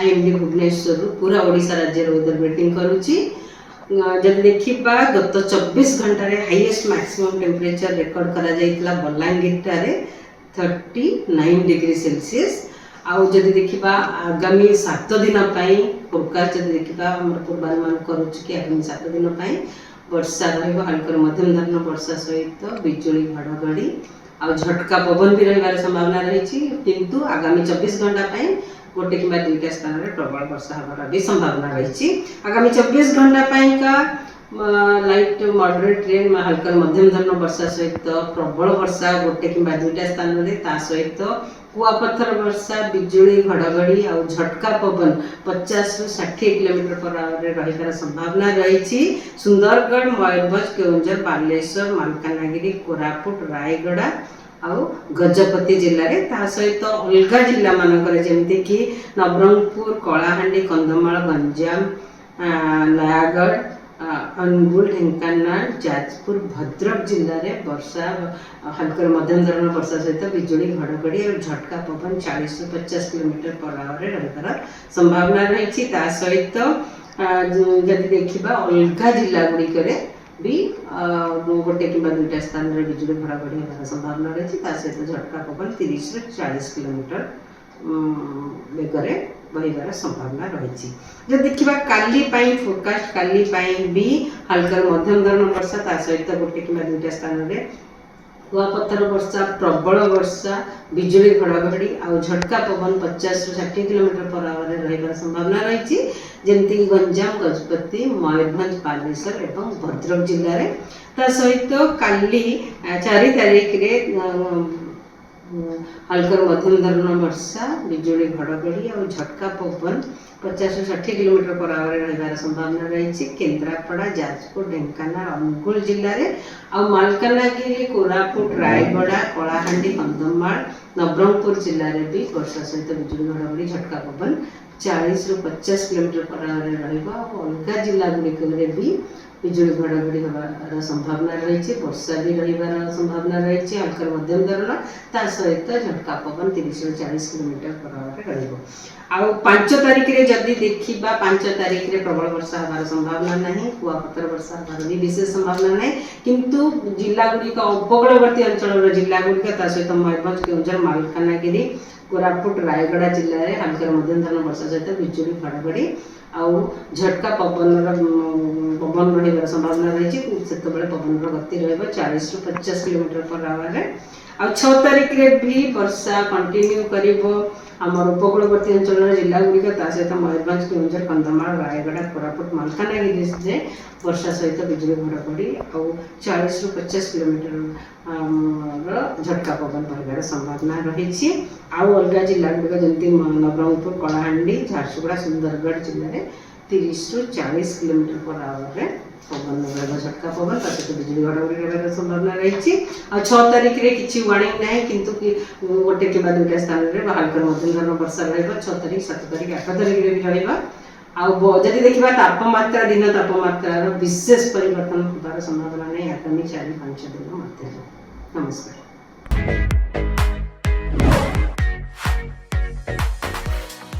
MD Bhubaneswar पूरा ओडिशा राज्य weather bulletin करुच्ची। जब देखा गत 24 घंटे हाईएस्ट मैक्सिमम टेम्परेचर रेकर्ड करा बलांगीर 39 डिग्री सेल्सियस। आउ जदि देखा आगामी 7 दिन फोरकास्ट जदि देखा पूर्वानुमान करुच्ची कि आगामी 7 दिन वर्षा रहिबो हल्का मध्यम धरण वर्षा सहित बिजुली घड़घड़ी आ झटका पवन भी रहिबार संभावना रही। किंतु आगामी 24 घंटा गोटे कि दुईटा स्थान में प्रबल वर्षा होबार भी संभावना रही। आगामी 24 घंटा लाइट मॉडरेट रेन हल्का मध्यम धरण वर्षा सहित प्रबल वर्षा गोटे कि दुईटा स्थान में सहित कुआपथर वर्षा बिजुली घड़घड़ी आ झटका पवन 50 ରୁ 60 किलोमीटर/आवर रहिबार संभावना रही। सुंदरगढ़ मयूरभंज केउंझर बालेश्वर मालकानगिरी कोरापुट रायगड़ा आउ गजपति जिले में ता सहित अलग जिला मानक जमती कि नवरंगपुर कलाहांडी कंधमाल गंजाम नयागढ़ अनुगुल ढेंकानाल जाजपुर भद्रक जिले में वर्षा हल्का मध्यम धरण वर्षा सहित बिजुली घड़घड़ी और झटका पवन 40 ରୁ 50 किलोमीटर/आवर रहिबार संभावना रही। सहित जदि देखा अलग जिला गुड़िक भी गोटे कि दुईटा स्थान में बिजुली घड़घड़ी होबार संभावना रही। सहित झटका पवन 30 ରୁ 40 किलोमीटर बेगर बहिबार संभावना रही। जब देखा काली फोरकास्ट काली भी हल्का मध्यम धरण वर्षा सहित गोटे कि दुईटा स्थान में कुआपथर वर्षा प्रबल वर्षा बिजुली घड़घड़ी आ झटका पवन 50 ରୁ 60 किलोमीटर/आवर रहिबार संभावना रही। जमती गंजाम गजपति मयूरभंज बालेश्वर एवं भद्रक जिले में ता सहित काली 4 तारीख हल्का मध्यम धरण वर्षा बिजुली घड़घड़ी और झटका पवन 50 ରୁ 60 किलोमीटर/आवर रहिबार संभावना रही। केन्द्रापड़ा जाजपुर ढेंकानाल अनुगुल जिले में आ मालकानगिरी कोरापुट रायगड़ा कलाहांडी कंधमाल नवरंगपुर जिले में भी वर्षा सहित बिजुली घड़घड़ी झटका पवन 40 ରୁ 50 किलोमीटर/आवर अलग जिला गुड़िक भी बिजुली घड़घड़ी होबार संभावना रही। वर्षा भी रहिबार संभावना रही हल्का मध्यम धरण सहित झटका पवन 30 ରୁ 40 किलोमीटर/आवर रहिबो। आउ 5 तारीख रे जदि देखिबा 5 तारीख रे प्रबल वर्षा होबार संभावना नहीं कुआपथर वर्षा होबार भी विशेष संभावना नहीं। किंतु जिला गुड़िक उपकूलवर्ती अंचल जिला गुड़िक सहित मयूरभंज केउंझर मालकानगिरी कोरापुट रायगड़ा जिले में हल्का मध्यम धरण वर्षा सहित बिजुली घड़घड़ी आउ झटका पवन रहिबार संभावना रही। पवन गति रहिबो 40 ରୁ 50 किलोमीटर/आवर। आ 6 तारीख रे भी वर्षा कंटिन्यू करिबो आमर उपकूलवर्ती अंचल जिला गुड़िक सहित मयूरभंज केउंझर कंधमाल रायगड़ा कोरापुट मालकानगिरी से वर्षा सहित बिजुली घड़घड़ी आ 40 ରୁ 50 किलोमीटर झटका पवन बहिबार संभावना रही। आउ अलग जिला गुड़िक जमती नवरंगपुर कलाहांडी झारसुगुड़ा सुंदरगढ़ जिले में 30 ରୁ 40 किलोमीटर/आवर पवन झटका पवन सहित बिजुली घड़घड़ी रहिबार संभावना रही। आ 6 तारीख रे किछि वार्निंग नहीं किंतु गोटे कि दुईटा स्थान में हल्का मध्यम धरण वर्षा रहिबो 6 तारीख 7 तारीख 8 तारीख रे भी रहिबा। आ जदि देखा तापमात्रा दिन तापमात्रा विशेष परिवर्तन होबार संभावना नहीं आगामी 4-5 दिन मध्य। नमस्कार।